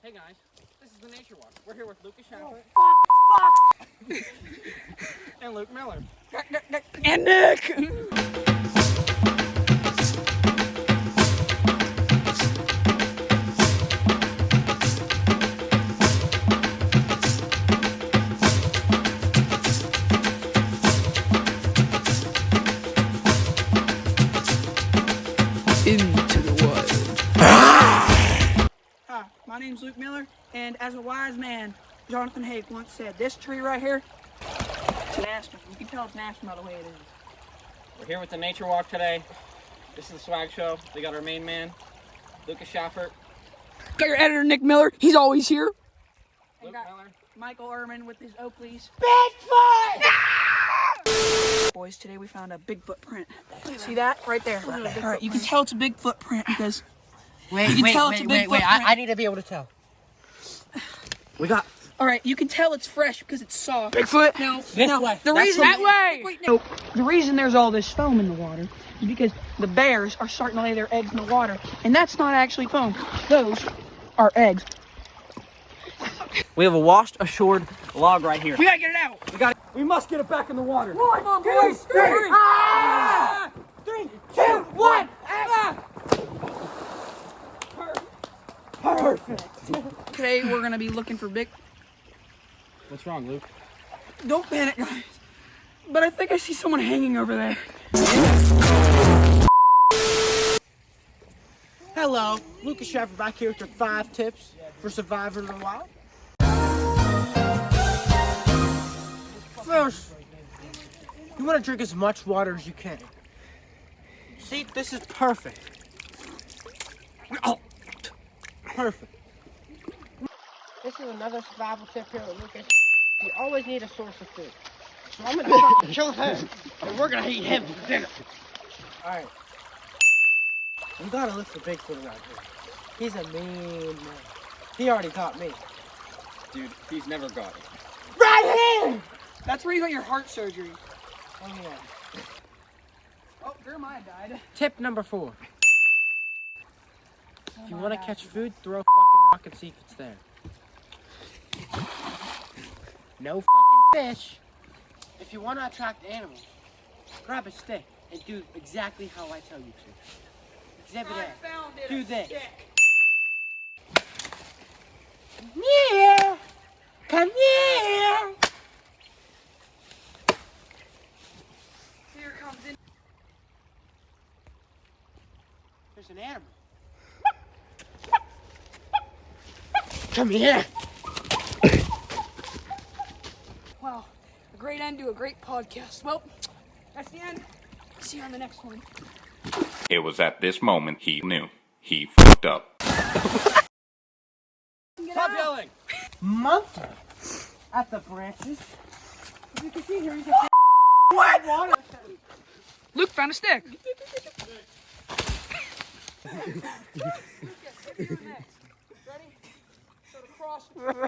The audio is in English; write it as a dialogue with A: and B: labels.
A: Hey guys, this is the Nature Walk. We're here with Lucas Schaffer.
B: Fuck!
A: And Luke Miller.
B: And Nick!
C: Into the wild.
B: Hi, my name's Luke Miller, and as a wise man, Jonathan Haidt once said, this tree right here, it's an aspen. You can tell it's an aspen by the way it is.
A: We're here with the Nature Walk today. This is the swag show. We got our main man, Lucas Schaffer.
C: Got your editor, Nick Miller. He's always here.
A: Luke
B: got-
A: Miller.
B: Michael Ehrman with his Oakleys.
C: Bigfoot!
B: Boys, today we found a Bigfoot print. See that? Right there. Alright, you can tell it's a Bigfoot print because
D: Wait,
B: you can tell it's a Bigfoot print.
D: I need to be able to tell. We got
B: Alright, you can tell it's fresh because it's soft.
C: Bigfoot!
B: No,
D: This
B: no,
D: way.
B: the
D: That's
B: reason
C: that way.
B: Wait, no. The reason there's all this foam in the water is because the bears are starting to lay their eggs in the water, and that's not actually foam. Those are eggs.
A: We have a washed assured log right here.
B: We gotta get it out.
A: We must get it back in the water.
B: Come on, boys.
A: Three.
B: Ah!
A: 3, 2, 1. Perfect.
B: Today we're gonna be looking for big.
A: What's wrong, Luke?
B: Don't panic, guys. But I think I see someone hanging over there.
D: Hello, Lucas Schaffer back here with your 5 tips for surviving in the wild. First, you want to drink as much water as you can. See, this is perfect. Oh, perfect. This is another survival tip here with Lucas. You always need a source of food. So I'm gonna fucking kill him, and we're gonna eat him for dinner. All right. We gotta look for Bigfoot around here. He's a mean man. He already got me.
A: Dude, he's never got it.
D: Right here!
B: That's where you got your heart surgery.
D: Oh yeah.
B: Oh, Jeremiah died.
D: Tip number 4. If you
B: my
D: want to
B: God.
D: catch food, throw a fucking rock and see if it's there. No fucking fish. If you want to attract animals, grab a stick and do exactly how I tell you to. Exhibit A.
B: found it.
D: Do this. Yeah. Come here.
B: Here comes in.
D: There's an animal. Come here.
B: Wow, a great end to a great podcast. Well, that's the end. See you on the next one.
E: It was at this moment he knew. He fucked up.
A: Stop yelling.
D: Monkey at the branches.
B: As you can see here, he's a
D: What? Water.
C: Luke found a stick.
B: Lucas, you're next. Ready? So to cross.